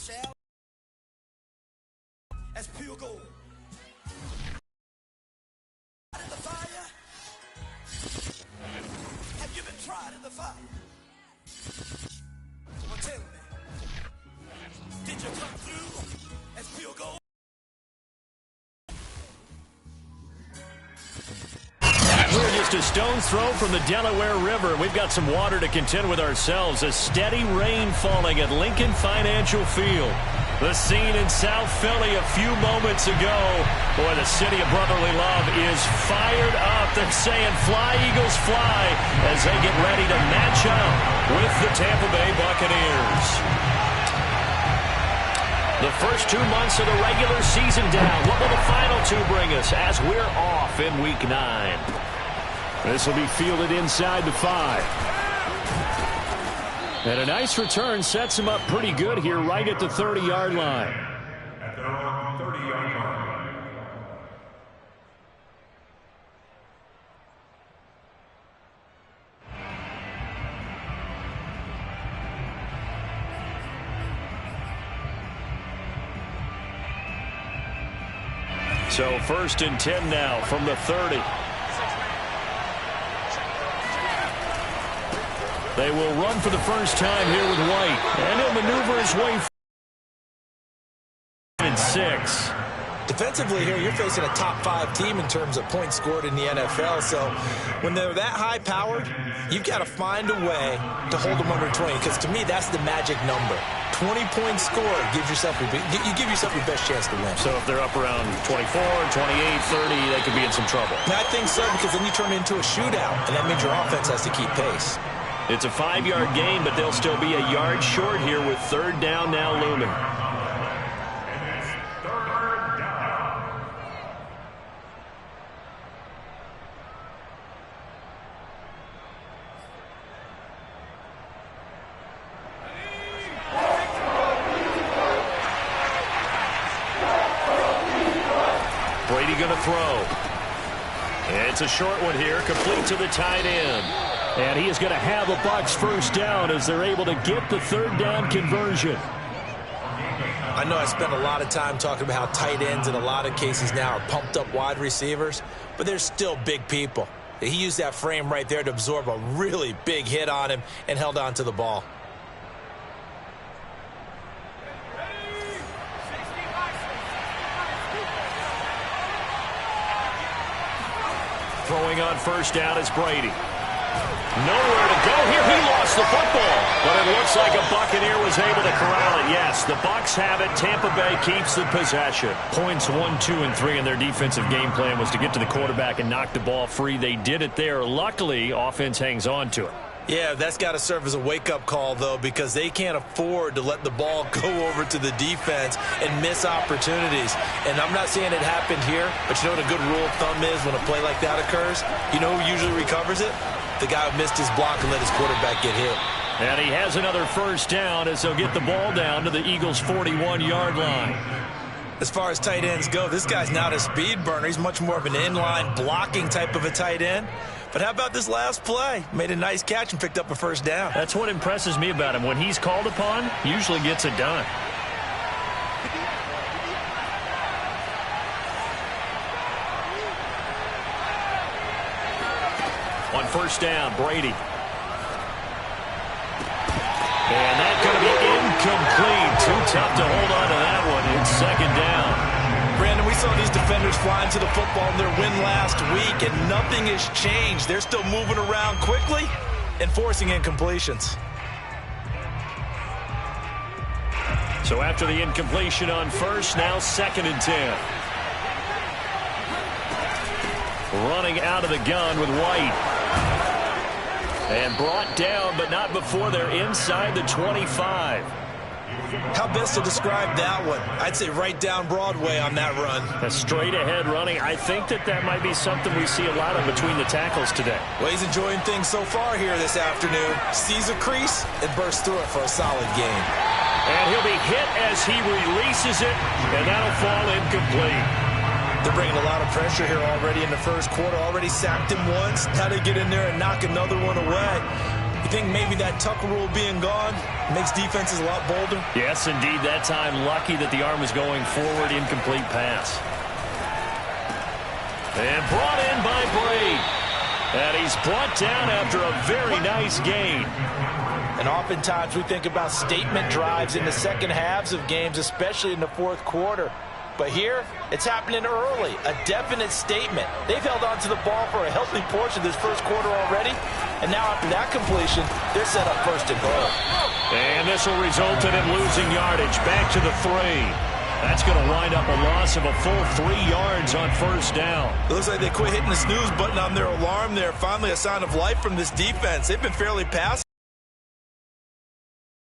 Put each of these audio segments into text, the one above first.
shall as pure gold. In the fire? Have you been tried in the fire? Well, tell me, did you come through as pure gold? We're just a stone's throw from the Delaware River. We've got some water to contend with ourselves. A steady rain falling at Lincoln Financial Field. The scene in South Philly a few moments ago. Boy, the city of brotherly love is fired up. They're saying fly, Eagles, fly, as they get ready to match up with the Tampa Bay Buccaneers. The first 2 months of the regular season down. What will the final two bring us as we're off in Week 9? This will be fielded inside the 5. And a nice return sets him up pretty good here right at the 30-yard line. At the 30-yard line. So 1st and 10 now from the 30. They will run for the first time here with White. And he'll maneuver his way in 6. Defensively here, you're facing a top 5 team in terms of points scored in the NFL. So when they're that high-powered, you've got to find a way to hold them under 20. Because to me, that's the magic number. 20 points scored gives yourself you give yourself your best chance to win. So if they're up around 24, 28, 30, they could be in some trouble. And I think so, because then you turn it into a shootout, and that means your offense has to keep pace. It's a 5-yard gain, but they'll still be a yard short here with 3rd down now looming. And it's 3rd down. Brady going to throw. It's a short one here, complete to the tight end. And he is going to have the Bucs first down as they're able to get the 3rd down conversion. I know I spent a lot of time talking about how tight ends in a lot of cases now are pumped up wide receivers, but they're still big people. He used that frame right there to absorb a really big hit on him and held on to the ball. Throwing on first down is Brady. Nowhere to go here. He lost the football. But it looks like a Buccaneer was able to corral it. Yes, the Bucs have it. Tampa Bay keeps the possession. Points 1, 2, and 3 in their defensive game plan was to get to the quarterback and knock the ball free. They did it there. Luckily, offense hangs on to it. Yeah, that's got to serve as a wake-up call, though, because they can't afford to let the ball go over to the defense and miss opportunities. And I'm not saying it happened here, but you know what a good rule of thumb is when a play like that occurs? You know who usually recovers it? The guy who missed his block and let his quarterback get hit. And he has another first down as they'll get the ball down to the Eagles' 41-yard line. As far as tight ends go, this guy's not a speed burner. He's much more of an inline blocking type of a tight end. But how about this last play? Made a nice catch and picked up a first down. That's what impresses me about him. When he's called upon, usually gets it done. On first down, Brady. And that's going to be incomplete. Too tough to hold on to that one. It's 2nd down. Brandon, we saw these defenders flying to the football in their win last week, and nothing has changed. They're still moving around quickly and forcing incompletions. So after the incompletion on first, now 2nd and 10. Running out of the gun with White. And brought down, but not before they're inside the 25. How best to describe that one? I'd say right down Broadway on that run. A straight-ahead running. I think that might be something we see a lot of between the tackles today. Well, he's enjoying things so far here this afternoon. Sees a crease and bursts through it for a solid gain. And he'll be hit as he releases it, and that'll fall incomplete. They're bringing a lot of pressure here already in the first quarter. Already sacked him once. Now they get in there and knock another one away. You think maybe that tuck rule being gone makes defenses a lot bolder? Yes, indeed. That time, lucky that the arm was going forward. Incomplete pass. And brought in by Brady. And he's brought down after a very nice gain. And oftentimes we think about statement drives in the second halves of games, especially in the fourth quarter. But here, it's happening early. A definite statement. They've held on to the ball for a healthy portion of this first quarter already. And now after that completion, they're set up first and goal. And this will result in him losing yardage. Back to the 3. That's going to wind up a loss of a full 3 yards on first down. It looks like they quit hitting the snooze button on their alarm there. Finally a sign of life from this defense. They've been fairly passive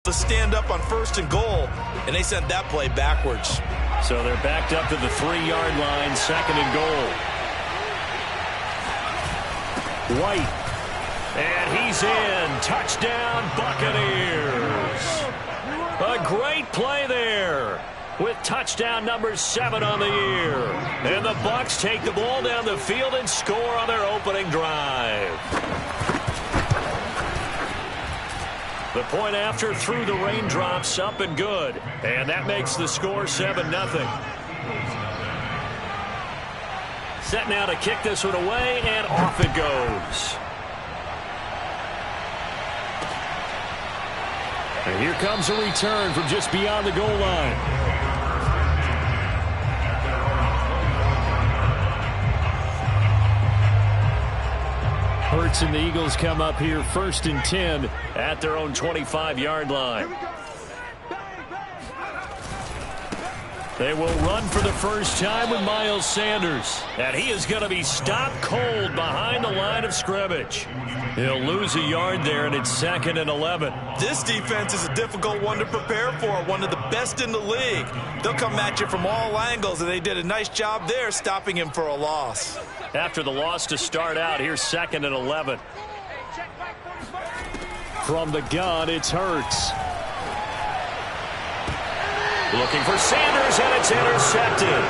to stand up on first and goal, and they sent that play backwards. So they're backed up to the 3-yard line, second and goal. White. And he's in. Touchdown, Buccaneers. A great play there, with touchdown number 7 on the year. And the Bucs take the ball down the field and score on their opening drive. The point after through the raindrops, up and good. And that makes the score 7-0. Set now to kick this one away, and off it goes. And here comes a return from just beyond the goal line. Hurts and the Eagles come up here first and 10 at their own 25-yard line. They will run for the first time with Miles Sanders. And he is going to be stopped cold behind the line of scrimmage. He'll lose a yard there, and it's 2nd and 11. This defense is a difficult one to prepare for, one of the best in the league. They'll come at you from all angles, and they did a nice job there stopping him for a loss. After the loss to start out, here's 2nd and 11. From the gun, it's Hurts. Looking for Sanders, and it's intercepted.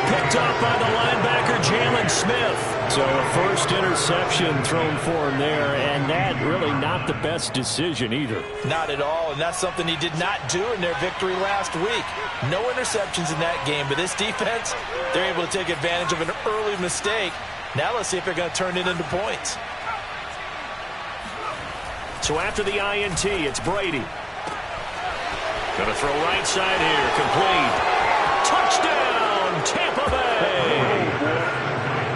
Picked up by the linebacker, Jalen Smith. So a first interception thrown for him there, and that really not the best decision either. Not at all, and that's something he did not do in their victory last week. No interceptions in that game, but this defense, they're able to take advantage of an early mistake. Now let's see if they're going to turn it into points. So after the INT, it's Brady. Going to throw right side here, complete. Touchdown, Tampa Bay.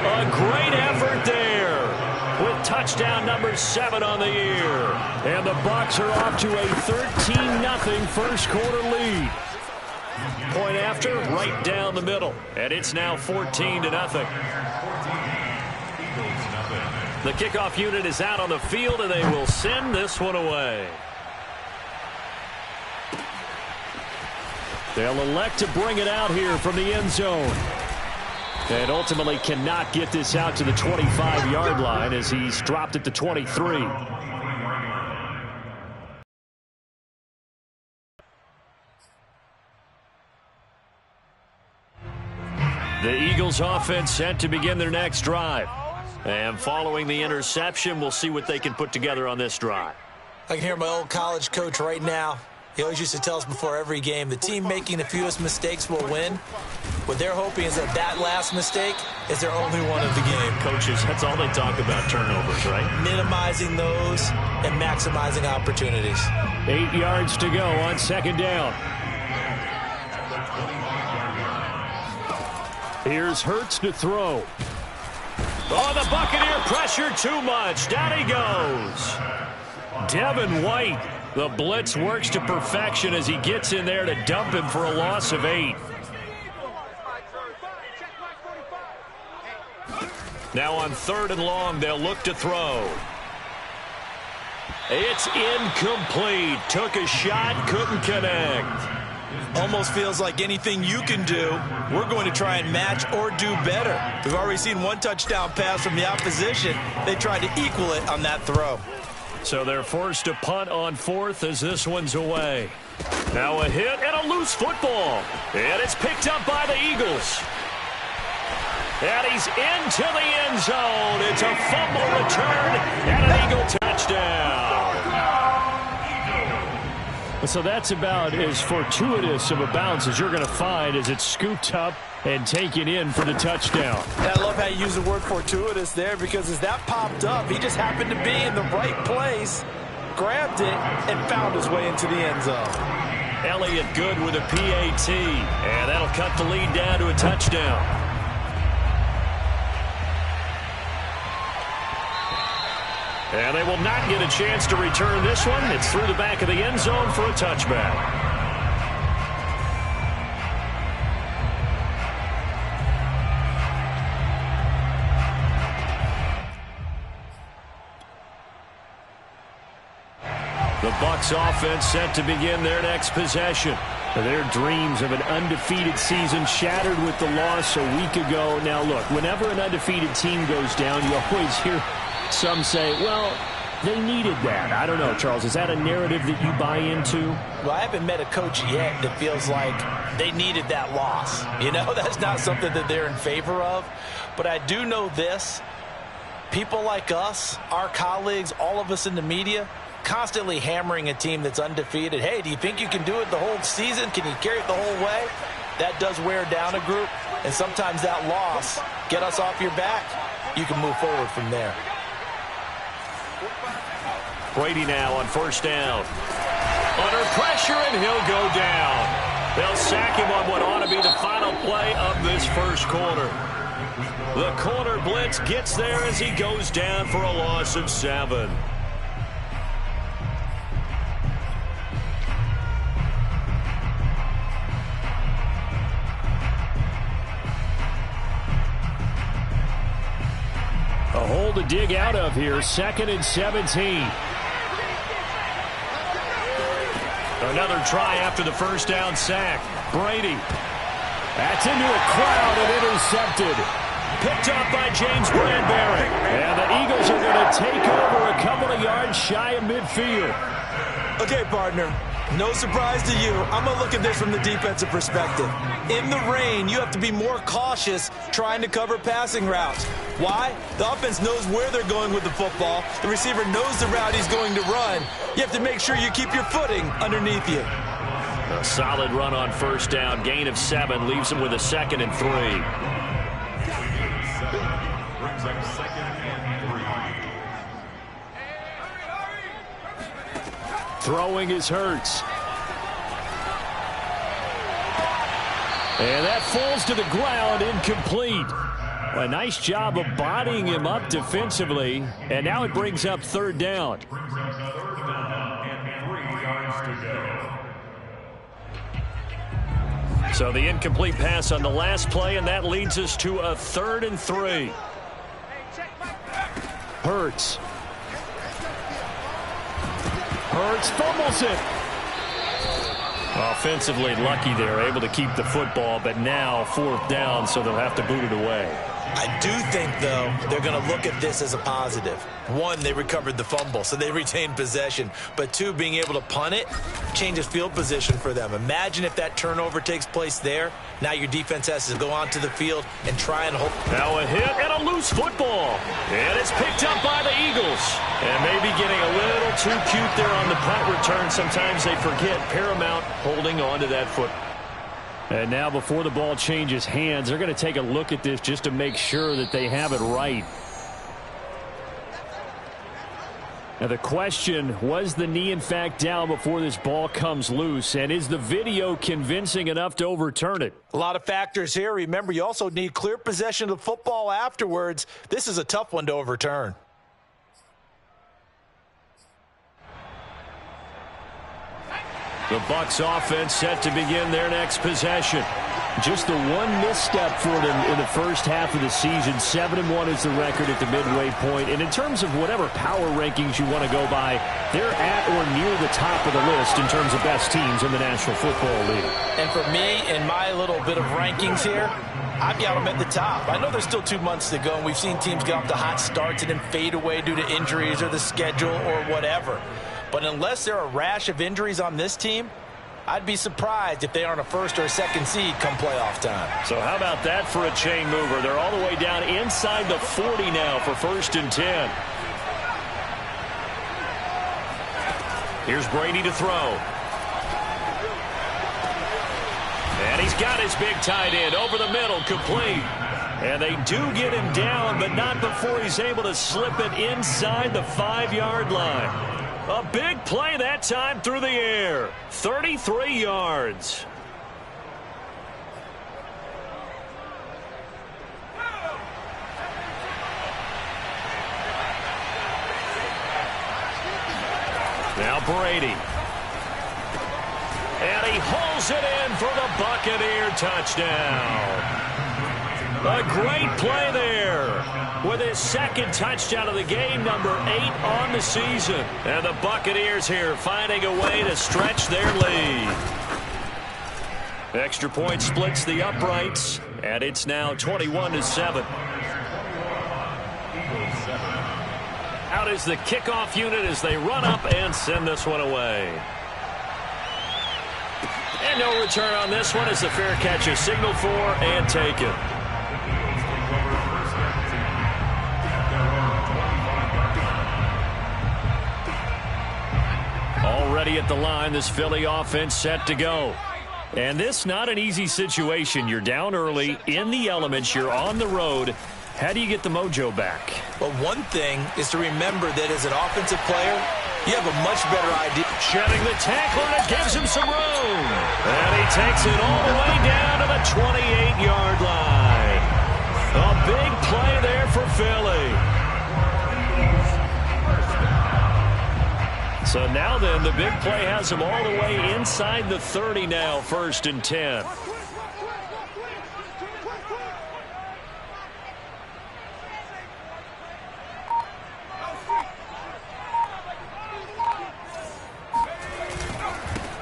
A great effort there, with touchdown number 7 on the year. And the Bucs are off to a 13-0 first quarter lead. Point after, right down the middle. And it's now 14-0. The kickoff unit is out on the field, and they will send this one away. They'll elect to bring it out here from the end zone. And ultimately cannot get this out to the 25-yard line as he's dropped at the 23. The Eagles offense set to begin their next drive. And following the interception, we'll see what they can put together on this drive. I can hear my old college coach right now. He always used to tell us before every game, the team making the fewest mistakes will win. What they're hoping is that last mistake is their only one of the game. Coaches, that's all they talk about, turnovers, right? Minimizing those and maximizing opportunities. 8 yards to go on second down. Here's Hurts to throw. Oh, the Buccaneer pressure too much. Down he goes. Devin White. The blitz works to perfection as he gets in there to dump him for a loss of 8. Now on 3rd and long, they'll look to throw. It's incomplete. Took a shot, couldn't connect. Almost feels like anything you can do, we're going to try and match or do better. We've already seen one touchdown pass from the opposition. They tried to equal it on that throw. So they're forced to punt on 4th as this one's away. Now a hit and a loose football. And it's picked up by the Eagles. And he's into the end zone. It's a fumble return and an Eagle touchdown. So that's about as fortuitous of a bounce as you're going to find as it's scooped up and taken in for the touchdown. And I love how you use the word fortuitous there, because as that popped up, he just happened to be in the right place, grabbed it, and found his way into the end zone. Elliott good with a PAT, and that'll cut the lead down to a touchdown. And they will not get a chance to return this one. It's through the back of the end zone for a touchback. The Bucs offense set to begin their next possession. Their dreams of an undefeated season shattered with the loss a week ago. Now, look, whenever an undefeated team goes down, you always hear some say, well, they needed that. I don't know, Charles. Is that a narrative that you buy into? Well, I haven't met a coach yet that feels like they needed that loss. You know, that's not something that they're in favor of. But I do know this. People like us, our colleagues, all of us in the media, constantly hammering a team that's undefeated. Hey, do you think you can do it the whole season? Can you carry it the whole way? That does wear down a group. And sometimes that loss, get us off your back, you can move forward from there. Brady now on first down. Under pressure, and he'll go down. They'll sack him on what ought to be the final play of this first quarter. The corner blitz gets there as he goes down for a loss of 7. A hole to dig out of here, 2nd and 17. Another try after the first down sack. Brady. That's into a crowd and intercepted. Picked up by James Bradbury. And the Eagles are going to take over a couple of yards shy of midfield. Okay, partner. No surprise to you. I'm going to look at this from the defensive perspective. In the rain, you have to be more cautious trying to cover passing routes. Why? The offense knows where they're going with the football. The receiver knows the route he's going to run. You have to make sure you keep your footing underneath you. A solid run on first down. Gain of 7 leaves him with a 2nd and 3. Brings up 2nd and 3. Throwing is Hurts. And that falls to the ground, incomplete. A nice job of bodying him up defensively. And now it brings up 3rd down. Brings up 3rd down and 3 yards to go. So the incomplete pass on the last play, and that leads us to a 3rd and 3. Hurts. Hurts fumbles it. Offensively lucky there, able to keep the football, but now 4th down, so they'll have to boot it away. I do think, though, they're going to look at this as a positive. 1, they recovered the fumble, so they retained possession. But 2, being able to punt it changes field position for them. Imagine if that turnover takes place there. Now your defense has to go onto the field and try and hold. Now a hit and a loose football. And it's picked up by the Eagles. And maybe getting a little too cute there on the punt return. Sometimes they forget Paramount holding on to that football. And now before the ball changes hands, they're going to take a look at this just to make sure that they have it right. Now the question, was the knee in fact down before this ball comes loose? And is the video convincing enough to overturn it? A lot of factors here. Remember, you also need clear possession of the football afterwards. This is a tough one to overturn. The Bucs offense set to begin their next possession. Just the one misstep for them in the first half of the season. 7-1 is the record at the midway point. And in terms of whatever power rankings you want to go by, they're at or near the top of the list in terms of best teams in the National Football League. And for me, in my little bit of rankings here, I've got them at the top. I know there's still 2 months to go, and we've seen teams get off to hot starts and then fade away due to injuries or the schedule or whatever. But unless there are a rash of injuries on this team, I'd be surprised if they aren't a 1st or a 2nd seed come playoff time. So how about that for a chain mover? They're all the way down inside the 40 now for 1st and 10. Here's Brady to throw. He's got his big tight end over the middle, complete. And they do get him down, but not before he's able to slip it inside the 5-yard line. A big play that time through the air. 33 yards. Now Brady. And he holds it in for the Buccaneer touchdown. A great play there with his second touchdown of the game, number 8 on the season. And the Buccaneers here finding a way to stretch their lead. Extra point splits the uprights, and it's now 21-7. Out is the kickoff unit as they run up and send this one away. And no return on this one as the fair catch is signaled for and taken. Already at the line, this Philly offense set to go. And this not an easy situation. You're down early, in the elements, you're on the road. How do you get the mojo back? Well, one thing is to remember that as an offensive player, you have a much better idea. Shedding the tackler, and it gives him some room. And he takes it all the way down to the 28-yard line. A big play there for Philly. So now then, the big play has him all the way inside the 30 now, 1st and 10.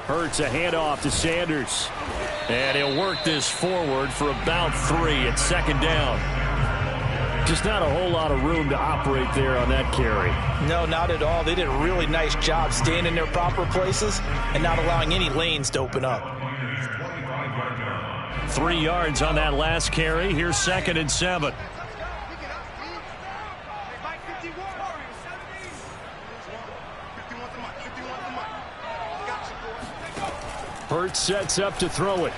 Hurts a handoff to Sanders. And he'll work this forward for about 3 at 2nd down. Just not a whole lot of room to operate there on that carry. No, not at all. They did a really nice job staying in their proper places and not allowing any lanes to open up. 3 yards on that last carry. Here's 2nd and 7. Hurts sets up to throw it.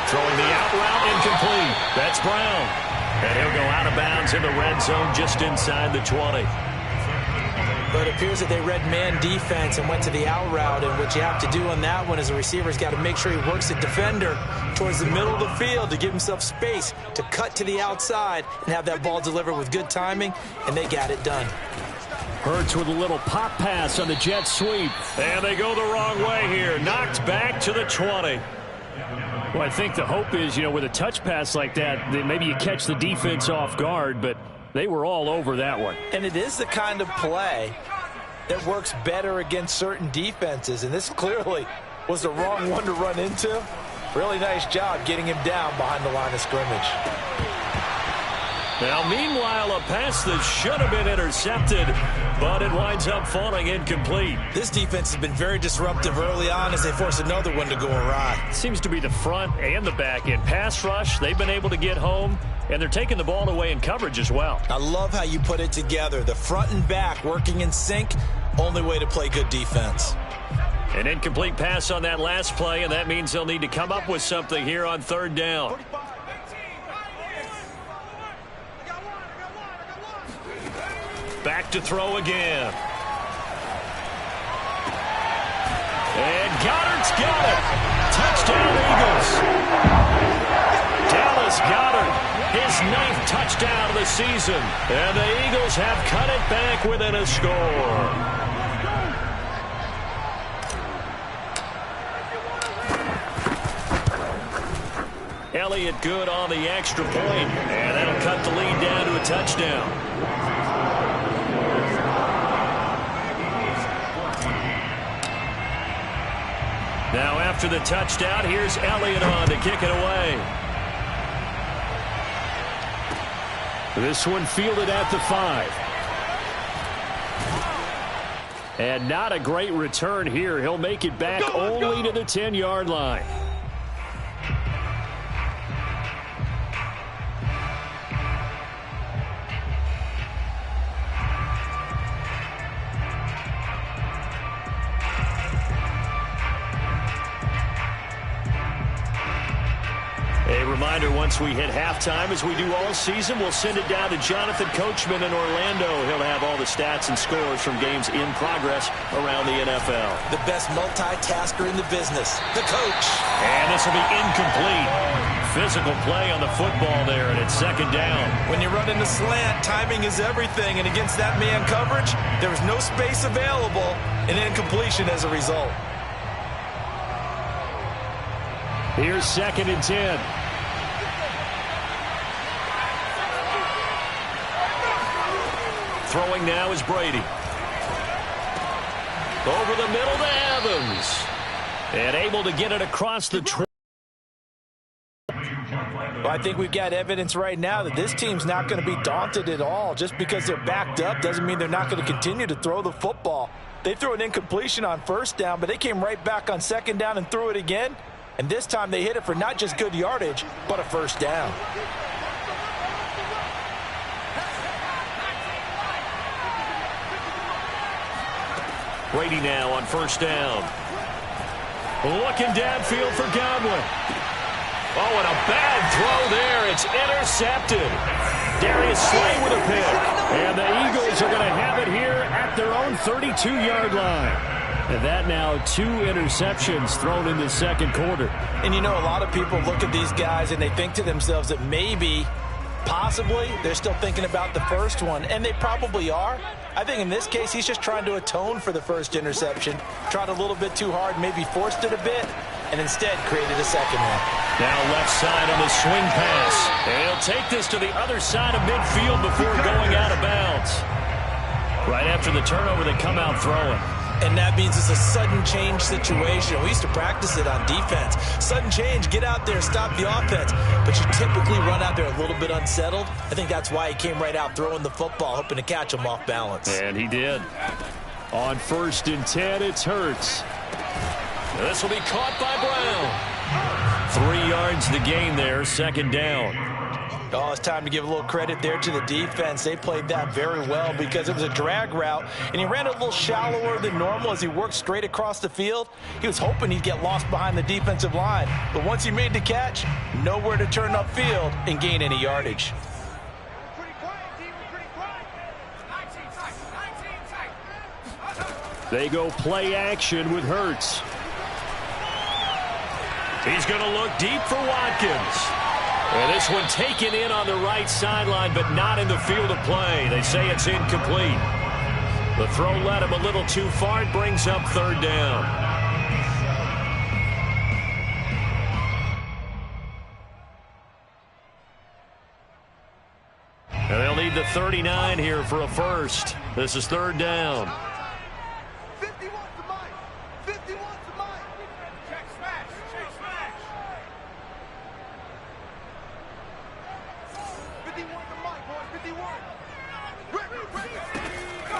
Throwing the out route, incomplete. That's Brown. And he'll go out of bounds in the red zone just inside the 20. But it appears that they read man defense and went to the out route, and what you have to do on that one is the receiver's got to make sure he works the defender towards the middle of the field to give himself space to cut to the outside and have that ball delivered with good timing, and they got it done. Hurts with a little pop pass on the jet sweep. And they go the wrong way here. Knocked back to the 20. Well, I think the hope is, with a touch pass like that maybe you catch the defense off guard, but they were all over that one. And it is the kind of play that works better against certain defenses, and this clearly was the wrong one to run into. Really nice job getting him down behind the line of scrimmage. Now, meanwhile, a pass that should have been intercepted, but it winds up falling incomplete. This defense has been very disruptive early on as they force another one to go awry. Seems to be the front and the back end. Pass rush, they've been able to get home, and they're taking the ball away in coverage as well. I love how you put it together. The front and back working in sync, only way to play good defense. An incomplete pass on that last play, and that means they'll need to come up with something here on 3rd down. Back to throw again. And Goddard's got it. Touchdown, Eagles. Dallas Goedert, his 9th touchdown of the season. And the Eagles have cut it back within a score. Elliott good on the extra point, and that'll cut the lead down to a touchdown. Now after the touchdown, here's Elliott on to kick it away. This one fielded at the 5. And not a great return here. He'll make it back only to the 10-yard line. A reminder, once we hit halftime, as we do all season, we'll send it down to Jonathan Coachman in Orlando. He'll have all the stats and scores from games in progress around the NFL. The best multitasker in the business, the coach. And this will be incomplete. Physical play on the football there, and it's second down. When you run in the slant, timing is everything, and against that man coverage, there was no space available, and incompletion as a result. Here's second and 10. Throwing now is Brady. Over the middle to Evans. And able to get it across the track. Well, I think we've got evidence right now that this team's not going to be daunted at all. Just because they're backed up doesn't mean they're not going to continue to throw the football. They threw an incompletion on first down, but they came right back on second down and threw it again. And this time they hit it for not just good yardage, but a first down. Brady now on first down. Looking downfield for Godwin. Oh, and a bad throw there. It's intercepted. Darius Slay with a pick. And the Eagles are going to have it here at their own 32-yard line. And that now 2 interceptions thrown in the second quarter. And you know, a lot of people look at these guys and they think to themselves that maybe, possibly, they're still thinking about the first one. And they probably are. I think in this case, he's just trying to atone for the first interception. Tried a little bit too hard, maybe forced it a bit, and instead created a second one. Now left side on the swing pass. And he'll take this to the other side of midfield before going out of bounds. Right after the turnover, they come out throwing. And that means it's a sudden change situation. We used to practice it on defense. Sudden change, get out there, stop the offense. But you typically run out there a little bit unsettled. I think that's why he came right out throwing the football, hoping to catch him off balance. And he did. On first and 10, it's Hurts. This will be caught by Brown. 3 yards the gain there, second down. Oh, it's time to give a little credit there to the defense. They played that very well because it was a drag route, and he ran a little shallower than normal as he worked straight across the field. He was hoping he'd get lost behind the defensive line, but once he made the catch, nowhere to turn upfield and gain any yardage. They go play action with Hurts. He's going to look deep for Watkins. And this one taken in on the right sideline, but not in the field of play. They say it's incomplete. The throw led him a little too far. It brings up third down. And they'll need the 39 here for a first. This is third down.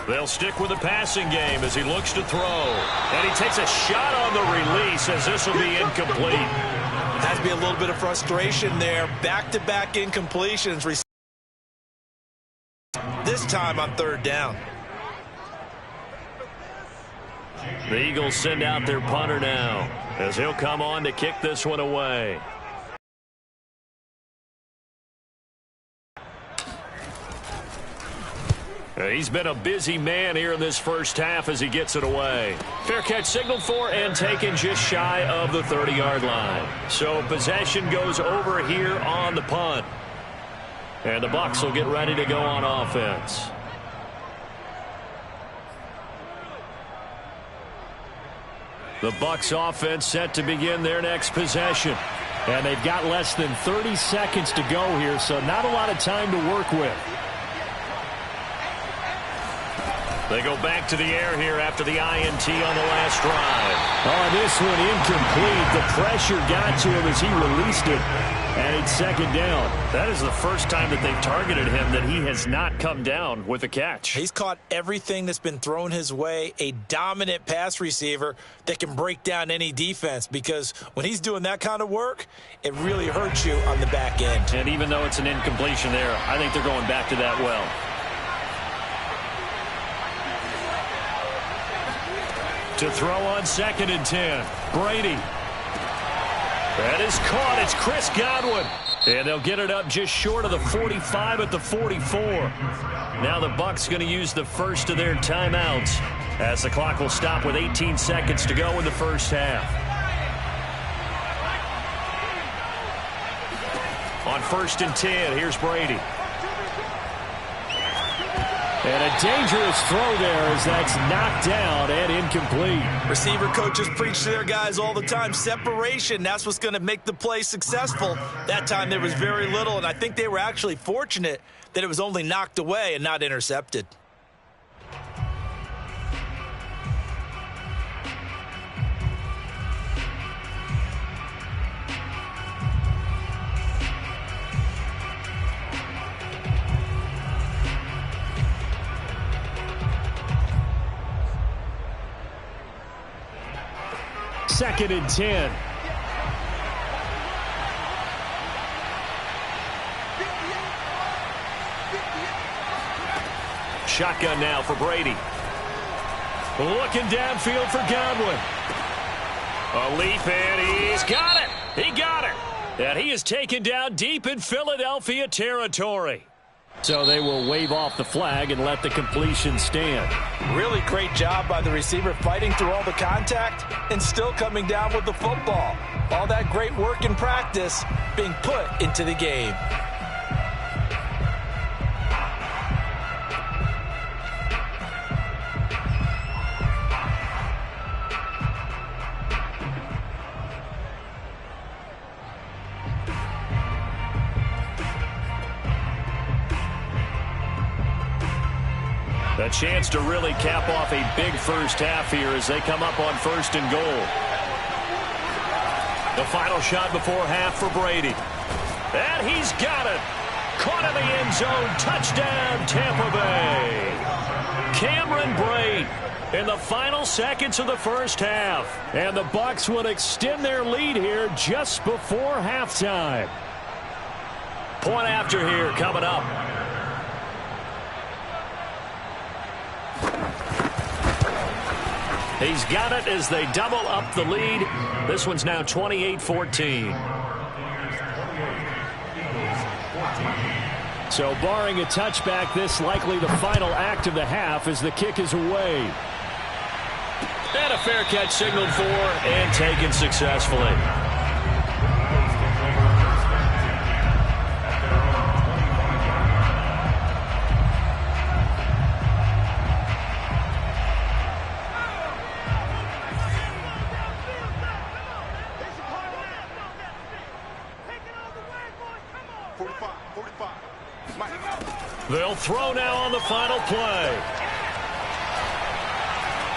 They'll stick with the passing game as he looks to throw. And he takes a shot on the release as this will be incomplete. Has to be a little bit of frustration there. Back-to-back incompletions. This time on third down. The Eagles send out their punter now as he'll come on to kick this one away. He's been a busy man here in this first half as he gets it away. Fair catch signaled for and taken just shy of the 30-yard line. So possession goes over here on the punt. And the Bucs will get ready to go on offense. The Bucs offense set to begin their next possession. And they've got less than 30 seconds to go here, so not a lot of time to work with. They go back to the air here after the INT on the last drive. Oh, this one incomplete. The pressure got to him as he released it. And it's second down. That is the first time that they've targeted him that he has not come down with a catch. He's caught everything that's been thrown his way. A dominant pass receiver that can break down any defense, because when he's doing that kind of work, it really hurts you on the back end. And even though it's an incompletion there, I think they're going back to that well. To throw on second and 10. Brady. That is caught. It's Chris Godwin. And they'll get it up just short of the 45 at the 44. Now the Bucs going to use the first of their timeouts as the clock will stop with 18 seconds to go in the first half. On 1st and 10, here's Brady. And a dangerous throw there as that's knocked down and incomplete. Receiver coaches preach to their guys all the time. Separation, that's what's going to make the play successful. That time there was very little, and I think they were actually fortunate that it was only knocked away and not intercepted. Second and 10. Shotgun now for Brady. Looking downfield for Godwin. A leap, and he's got it. He got it. And he is taken down deep in Philadelphia territory. So they will wave off the flag and let the completion stand. Really great job by the receiver fighting through all the contact and still coming down with the football. All that great work in practice being put into the game. A chance to really cap off a big first half here as they come up on 1st and goal. The final shot before half for Brady. And he's got it. Caught in the end zone. Touchdown, Tampa Bay. Cameron Brate in the final seconds of the first half. And the Bucs will extend their lead here just before halftime. Point after here coming up. He's got it as they double up the lead. This one's now 28-14. So barring a touchback, this likely the final act of the half as the kick is away. And a fair catch signaled for and taken successfully. They'll throw now on the final play.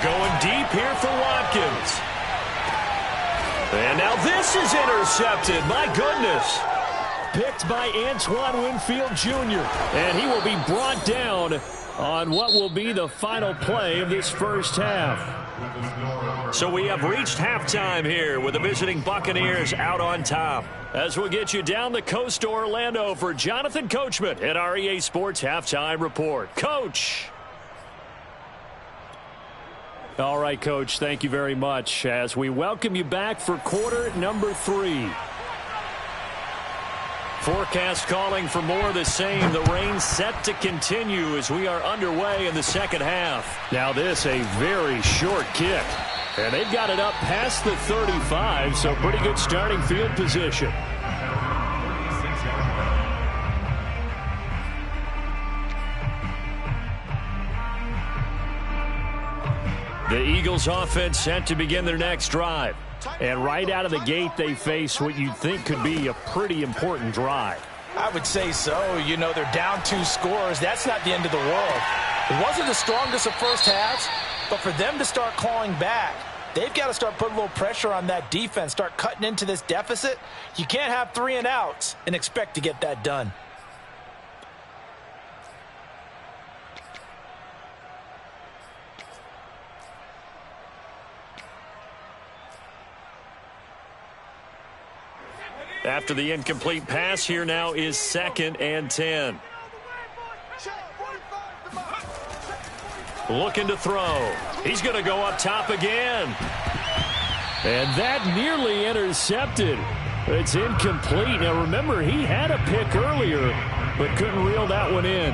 Going deep here for Watkins. And now this is intercepted. My goodness. Picked by Antoine Winfield Jr. And he will be brought down on what will be the final play of this first half. So we have reached halftime here with the visiting Buccaneers out on top. As we'll get you down the coast to Orlando for Jonathan Coachman at our EA Sports Halftime Report. Coach. All right, Coach, thank you very much as we welcome you back for quarter number 3. Forecast calling for more of the same. The rain set to continue as we are underway in the second half. Now this a very short kick. And they've got it up past the 35, so pretty good starting field position. The Eagles offense set to begin their next drive. And right out of the gate, they face what you'd think could be a pretty important drive. I would say so. You know, they're down 2 scores. That's not the end of the world. It wasn't the strongest of first halves, but for them to start clawing back, they've got to start putting a little pressure on that defense, start cutting into this deficit. You can't have 3 and outs and expect to get that done. After the incomplete pass, here now is 2nd and 10. Looking to throw. He's going to go up top again. And that nearly intercepted. It's incomplete. Now, remember, he had a pick earlier, but couldn't reel that one in.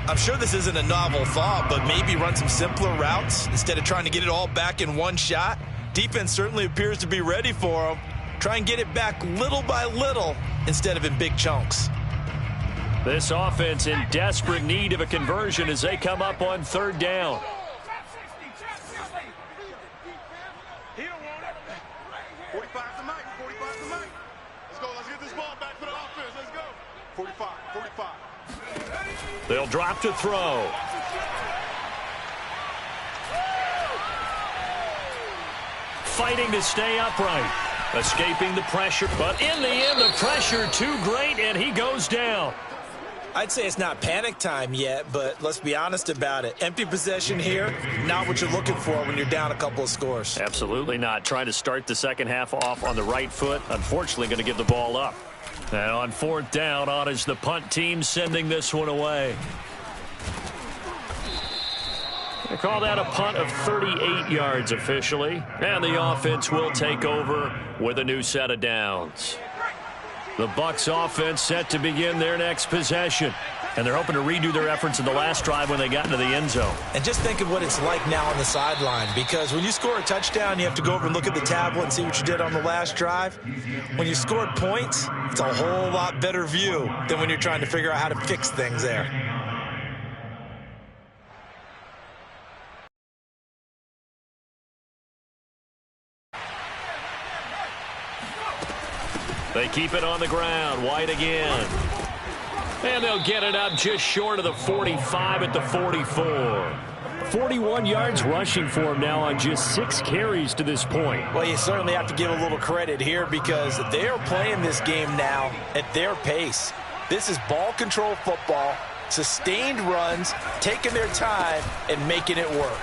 I'm sure this isn't a novel thought, but maybe run some simpler routes instead of trying to get it all back in one shot. Defense certainly appears to be ready for him. Try and get it back little by little instead of in big chunks. This offense in desperate need of a conversion as they come up on third down. They'll drop to throw. Fighting to stay upright. Escaping the pressure. But in the end, the pressure too great, and he goes down. I'd say it's not panic time yet, but let's be honest about it. Empty possession here, not what you're looking for when you're down a couple of scores. Absolutely not. Trying to start the second half off on the right foot. Unfortunately, going to give the ball up. And on fourth down, on is the punt team sending this one away. They call that a punt of 38 yards officially. And the offense will take over with a new set of downs. The Bucs offense set to begin their next possession. And they're hoping to redo their efforts in the last drive when they got into the end zone. And just think of what it's like now on the sideline, because when you score a touchdown, you have to go over and look at the tablet and see what you did on the last drive. When you scored points, it's a whole lot better view than when you're trying to figure out how to fix things there. They keep it on the ground. White again. And they'll get it up just short of the 45 at the 44. 41 yards rushing for him now on just 6 carries to this point. Well, you certainly have to give a little credit here because they are playing this game now at their pace. This is ball control football, sustained runs, taking their time, and making it work.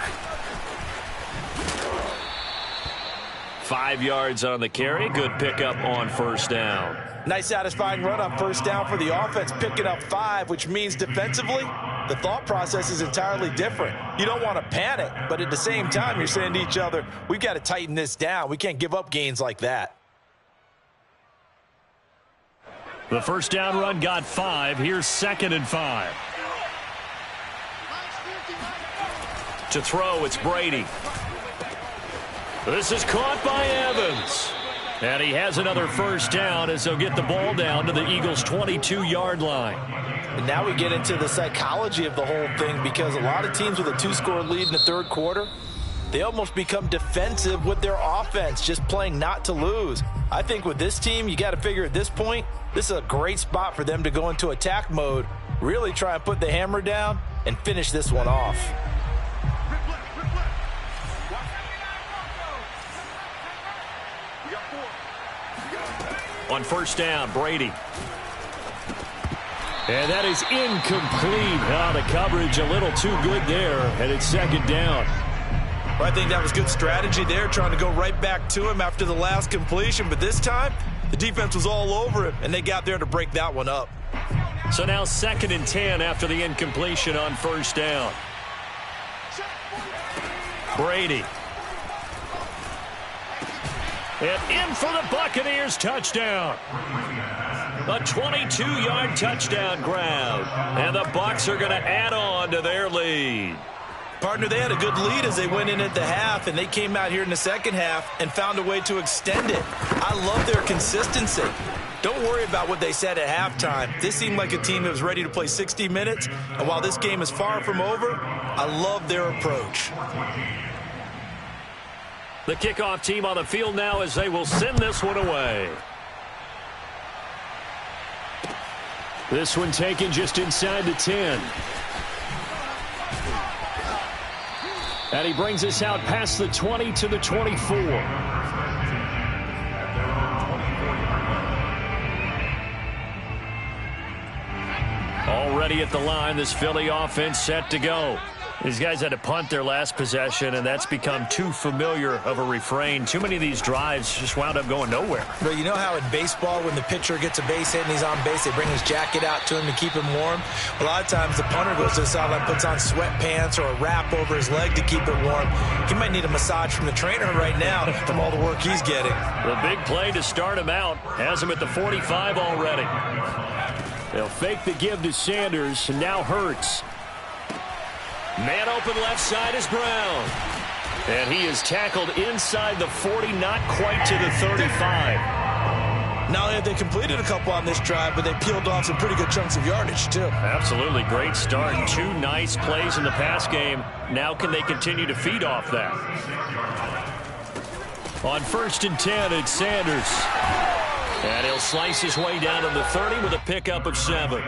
5 yards on the carry. Good pickup on first down. Nice satisfying run on first down for the offense, picking up 5, which means defensively, the thought process is entirely different. You don't want to panic, but at the same time, you're saying to each other, we've got to tighten this down. We can't give up gains like that. The first down run got 5. Here's 2nd and 5. To throw, it's Brady. This is caught by Evans. And he has another first down as they'll get the ball down to the Eagles' 22-yard line. And now we get into the psychology of the whole thing, because a lot of teams with a 2-score lead in the third quarter, they almost become defensive with their offense, just playing not to lose. I think with this team, you got to figure at this point, this is a great spot for them to go into attack mode, really try and put the hammer down and finish this one off. On first down, Brady. And that is incomplete. The coverage a little too good there, and it's 2nd down. Well, I think that was good strategy there, trying to go right back to him after the last completion. But this time, the defense was all over him, and they got there to break that one up. So now 2nd and 10 after the incompletion on first down. Brady. And in for the Buccaneers touchdown. A 22-yard touchdown grab. And the Bucs are going to add on to their lead. Partner, they had a good lead as they went in at the half, and they came out here in the second half and found a way to extend it. I love their consistency. Don't worry about what they said at halftime. This seemed like a team that was ready to play 60 minutes, and while this game is far from over, I love their approach. The kickoff team on the field now as they will send this one away. This one taken just inside the 10. And he brings us out past the 20 to the 24. Already at the line, this Philly offense set to go. These guys had to punt their last possession, and that's become too familiar of a refrain. Too many of these drives just wound up going nowhere. But you know how in baseball, when the pitcher gets a base hit and he's on base, they bring his jacket out to him to keep him warm? A lot of times the punter goes to the sideline, puts on sweatpants or a wrap over his leg to keep it warm. He might need a massage from the trainer right now from all the work he's getting. The big play to start him out has him at the 45 already. They'll fake the give to Sanders, and now Hurts. Man open left side is Brown. And he is tackled inside the 40, not quite to the 35. Not only have they completed a couple on this drive, but they peeled off some pretty good chunks of yardage, too. Absolutely great start. 2 nice plays in the pass game. Now can they continue to feed off that? On 1st and 10, it's Sanders. And he'll slice his way down to the 30 with a pickup of 7.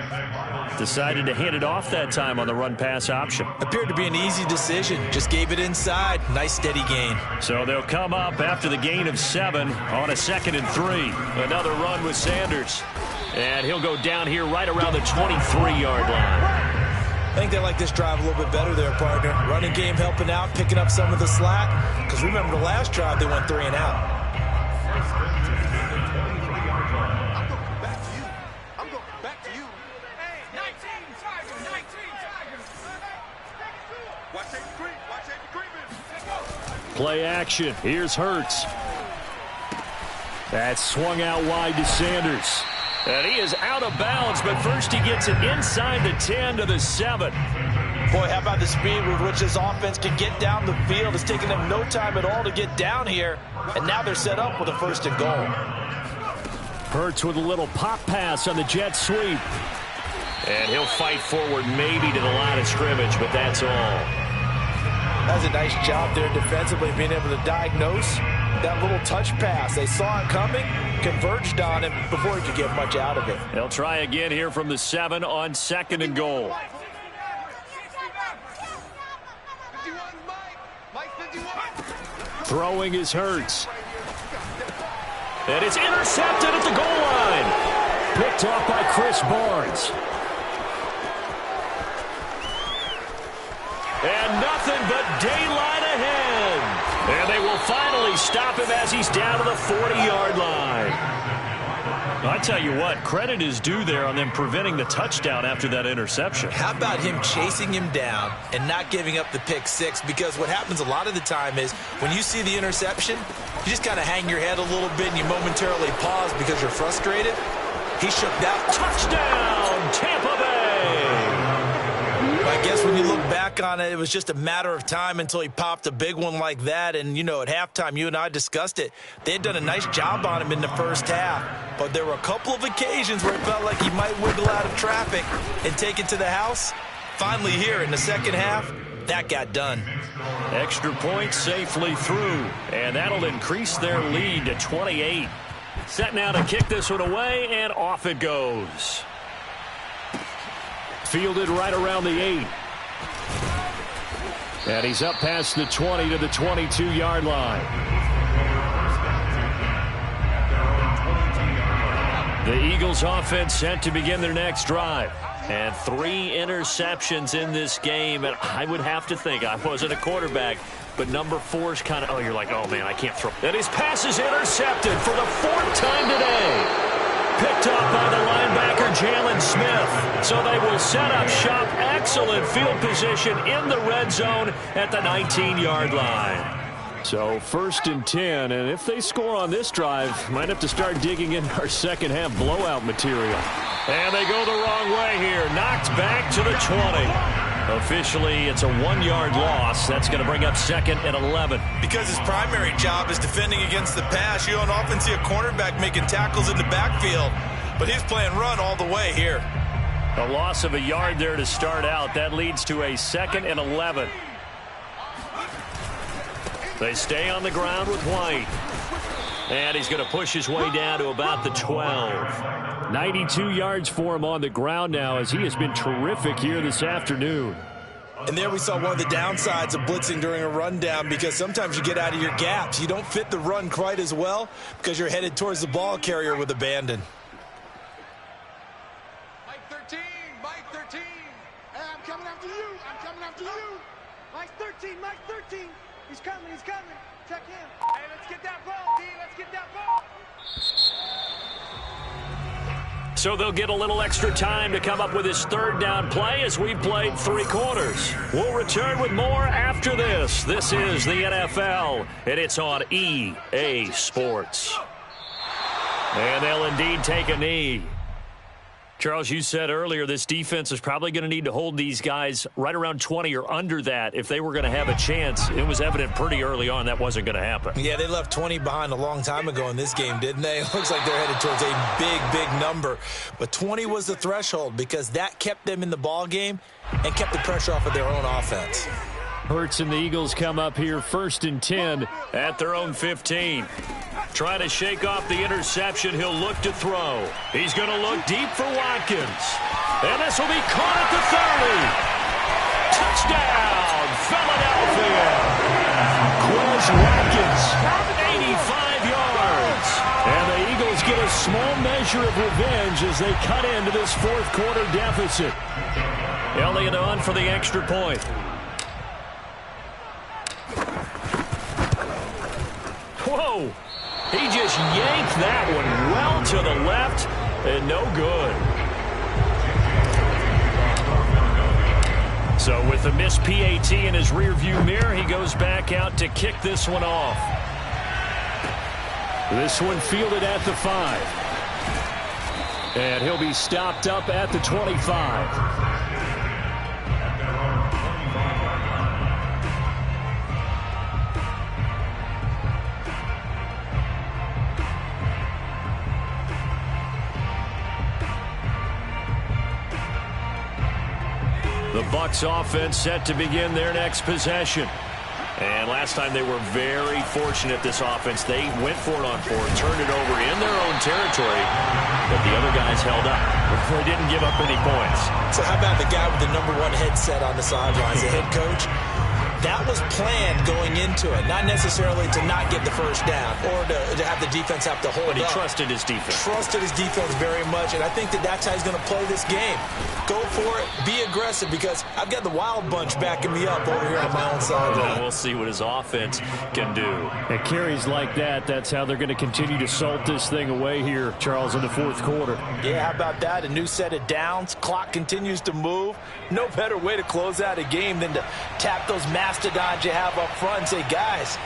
Decided to hand it off that time on the run-pass option. Appeared to be an easy decision. Just gave it inside. Nice steady gain. So they'll come up after the gain of 7 on a 2nd and 3. Another run with Sanders. And he'll go down here right around the 23-yard line. I think they like this drive a little bit better there, partner. Running game helping out, picking up some of the slack. Because remember the last drive, they went 3 and out. Play action. Here's Hurts. That's swung out wide to Sanders. And he is out of bounds, but first he gets it inside the 10 to the 7. Boy, how about the speed with which this offense can get down the field? It's taken them no time at all to get down here. And now they're set up with a 1st and goal. Hurts with a little pop pass on the jet sweep. And he'll fight forward maybe to the line of scrimmage, but that's all. That's a nice job there defensively, being able to diagnose that little touch pass. They saw it coming, converged on him before he could get much out of it. They'll try again here from the 7 on 2nd and goal. Throwing is Hurts. And it's intercepted at the goal line. Picked off by Chris Barnes. And nothing but daylight ahead. And they will finally stop him as he's down to the 40-yard line. I tell you what, credit is due there on them preventing the touchdown after that interception. How about him chasing him down and not giving up the pick 6? Because what happens a lot of the time is when you see the interception, you just kind of hang your head a little bit and you momentarily pause because you're frustrated. He shook that. Touchdown, Tampa Bay! I guess when you look back on it, it was just a matter of time until he popped a big one like that. And, you know, at halftime, you and I discussed it. They had done a nice job on him in the first half. But there were a couple of occasions where it felt like he might wiggle out of traffic and take it to the house. Finally here in the second half, that got done. Extra point safely through. And that'll increase their lead to 28. Set now to kick this one away, and off it goes. Fielded right around the 8. And he's up past the 20 to the 22-yard line. The Eagles offense set to begin their next drive. And 3 interceptions in this game. And I would have to think, I wasn't a quarterback, but number 4's kind of, you're like, oh, man, I can't throw. And his pass is intercepted for the 4th time today. Picked up by the linebacker, Jalen Smith. So they will set up shop. Excellent field position in the red zone at the 19-yard line. So 1st and 10, and if they score on this drive, might have to start digging in our second half blowout material. And they go the wrong way here. Knocked back to the 20. Officially, it's a 1-yard loss. That's going to bring up 2nd and 11. Because his primary job is defending against the pass, you don't often see a cornerback making tackles in the backfield. But he's playing run all the way here. A loss of a yard there to start out. That leads to a 2nd and 11. They stay on the ground with White. And he's going to push his way down to about the 12. 92 yards for him on the ground now as he has been terrific here this afternoon. And there we saw one of the downsides of blitzing during a rundown, because sometimes you get out of your gaps. You don't fit the run quite as well because you're headed towards the ball carrier with abandon. Mike 13, Mike 13. Hey, I'm coming after you. I'm coming after you. Mike's 13, Mike's 13. He's coming, he's coming. Check him. Hey, let's get that ball, D. Let's get that ball. So they'll get a little extra time to come up with his third down play as we played 3 quarters. We'll return with more after this. This is the NFL, and it's on EA Sports. And they'll indeed take a knee. Charles, you said earlier this defense is probably going to need to hold these guys right around 20 or under that if they were going to have a chance. It was evident pretty early on that wasn't going to happen. Yeah, they left 20 behind a long time ago in this game, didn't they? It looks like they're headed towards a big, big number. But 20 was the threshold because that kept them in the ball game and kept the pressure off of their own offense. Hurts and the Eagles come up here 1st and 10 at their own 15. Trying to shake off the interception. He'll look to throw. He's going to look deep for Watkins. And this will be caught at the 30. Touchdown, Philadelphia. Quez Watkins, 85 yards. And the Eagles get a small measure of revenge as they cut into this 4th quarter deficit. Elliott on for the extra point. Whoa. He just yanked that one well to the left and no good. So with the missed PAT in his rearview mirror, he goes back out to kick this one off. This one fielded at the 5. And he'll be stopped up at the 25. The Bucs offense set to begin their next possession. And last time they were very fortunate, this offense. They went for it on 4, turned it over in their own territory, but the other guys held up. They didn't give up any points. So how about the guy with the #1 headset on the sidelines, the head coach? That was planned going into it, not necessarily to not get the first down or to have the defense have to hold up. But he trusted his defense. Trusted his defense very much, and I think that's how he's going to play this game. Go for it, be aggressive, because I've got the wild bunch backing me up over here on my own sideline. We'll see what his offense can do. At carries like that, that's how they're going to continue to salt this thing away here, Charles, in the 4th quarter. Yeah, how about that? A new set of downs. Clock continues to move. No better way to close out a game than to tap those mastodons you have up front and say, guys,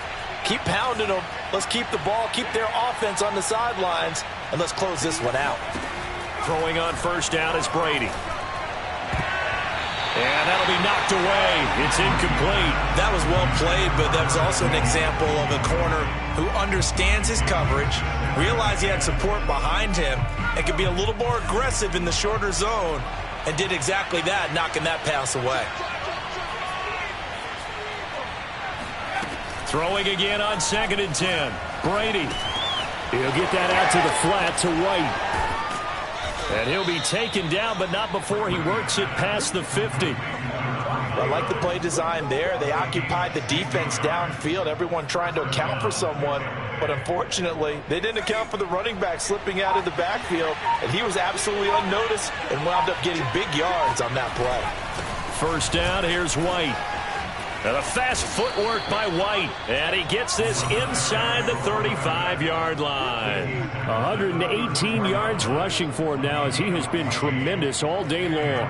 keep pounding them. Let's keep the ball, keep their offense on the sidelines, and let's close this one out. Throwing on 1st down is Brady. And that'll be knocked away. It's incomplete. That was well played, but that was also an example of a corner who understands his coverage, realized he had support behind him, and could be a little more aggressive in the shorter zone, and did exactly that, knocking that pass away. Throwing again on 2nd and 10. Brady. He'll get that out to the flat to White. And he'll be taken down, but not before he works it past the 50. I like the play design there. They occupied the defense downfield, everyone trying to account for someone. But unfortunately, they didn't account for the running back slipping out of the backfield. And he was absolutely unnoticed and wound up getting big yards on that play. 1st down, here's White. And a fast footwork by White. And he gets this inside the 35-yard line. 118 yards rushing for him now as he has been tremendous all day long.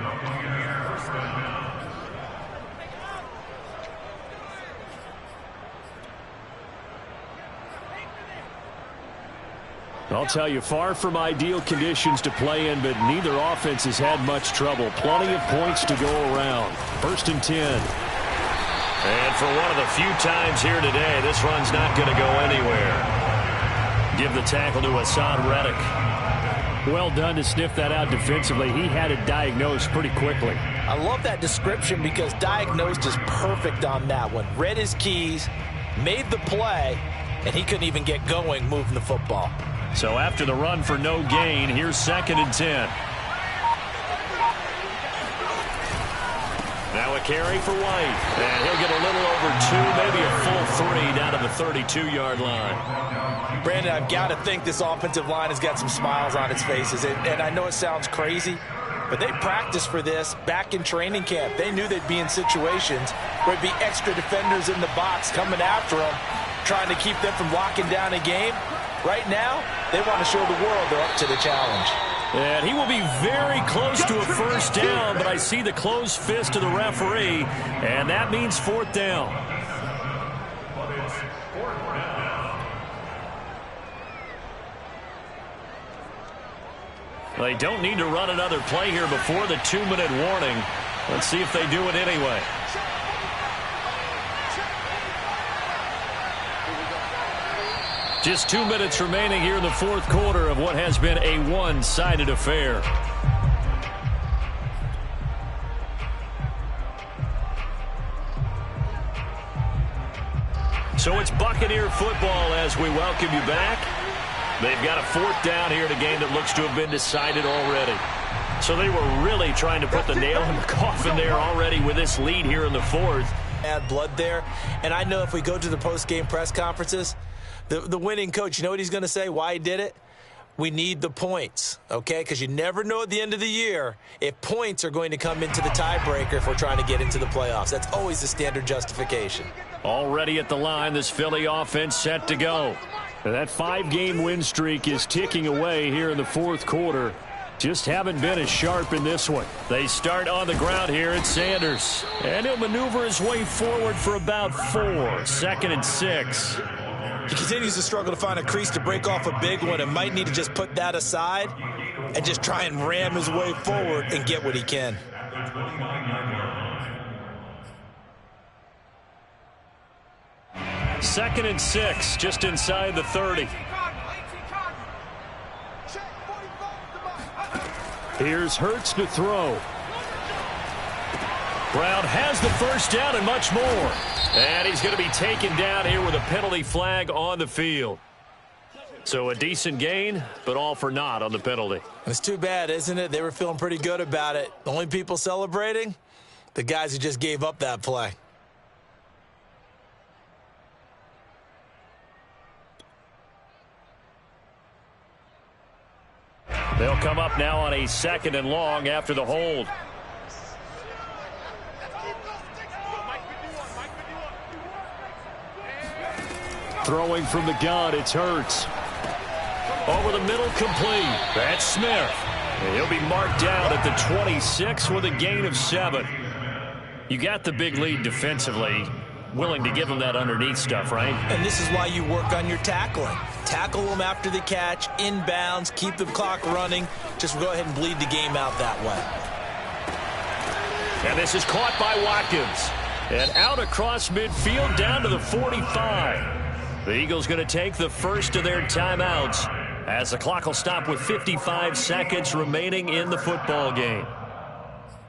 I'll tell you, far from ideal conditions to play in, but neither offense has had much trouble. Plenty of points to go around. 1st and 10. And for one of the few times here today, this run's not going to go anywhere. Give the tackle to Hassan Reddick. Well done to sniff that out defensively. He had it diagnosed pretty quickly. I love that description because diagnosed is perfect on that one. Read his keys, made the play, and he couldn't even get going moving the football. So after the run for no gain, here's 2nd and 10. Now a carry for White. And he'll get a little over 2, maybe a full 3 down to the 32-yard line. Brandon, I've got to think this offensive line has got some smiles on its faces. And I know it sounds crazy, but they practiced for this back in training camp. They knew they'd be in situations where there'd be extra defenders in the box coming after them, trying to keep them from locking down a game. Right now, they want to show the world they're up to the challenge. And he will be very close to a first down, but I see the closed fist of the referee, and that means fourth down. They don't need to run another play here before the 2-minute warning. Let's see if they do it anyway. Just 2 minutes remaining here in the fourth quarter of what has been a one-sided affair. So it's Buccaneer football as we welcome you back. They've got a fourth down here in a game that looks to have been decided already. So they were really trying to put the nail in the coffin there already with this lead here in the fourth. Add blood there. And I know if we go to the post-game press conferences, the winning coach, you know what he's going to say, why he did it? We need the points, okay? Because you never know at the end of the year if points are going to come into the tiebreaker if we're trying to get into the playoffs. That's always the standard justification. Already at the line, this Philly offense set to go. That 5-game win streak is ticking away here in the fourth quarter. Just haven't been as sharp in this one. They start on the ground here at Sanders. And he'll maneuver his way forward for about 4. 2nd and 6. He continues to struggle to find a crease to break off a big one and might need to just put that aside and just try and ram his way forward and get what he can. Second and 6, just inside the 30. Here's Hurts to throw. Brown has the first down and much more. And he's going to be taken down here with a penalty flag on the field. So a decent gain, but all for naught on the penalty. It's too bad, isn't it? They were feeling pretty good about it. The only people celebrating, the guys who just gave up that play. They'll come up now on a 2nd and long after the hold. Throwing from the gun, it's Hurts. Over the middle, complete. That's Smith. And he'll be marked down at the 26 with a gain of 7. You got the big lead defensively. Willing to give him that underneath stuff, right? And this is why you work on your tackling. Tackle them after the catch, inbounds, keep the clock running. Just go ahead and bleed the game out that way. And this is caught by Watkins. And out across midfield down to the 45. The Eagles going to take the first of their timeouts as the clock will stop with 55 seconds remaining in the football game.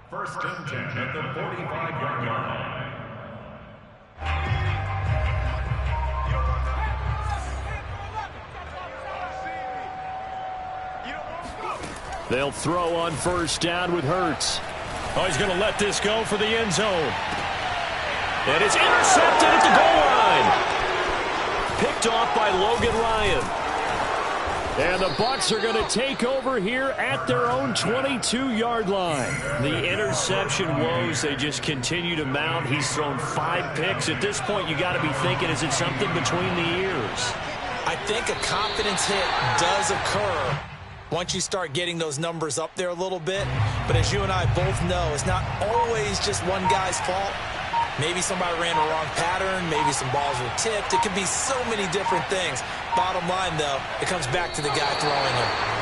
First and 10 at the 45-yard line. They'll throw on first down with Hurts. Oh, he's going to let this go for the end zone. And it's intercepted at the goal line. Picked off by Logan Ryan. And the Bucs are going to take over here at their own 22-yard line. The interception woes, they just continue to mount. He's thrown 5 picks. At this point, you got to be thinking, is it something between the ears? I think a confidence hit does occur once you start getting those numbers up there a little bit. But as you and I both know, it's not always just one guy's fault. Maybe somebody ran a wrong pattern. Maybe some balls were tipped. It could be so many different things. Bottom line, though, it comes back to the guy throwing them.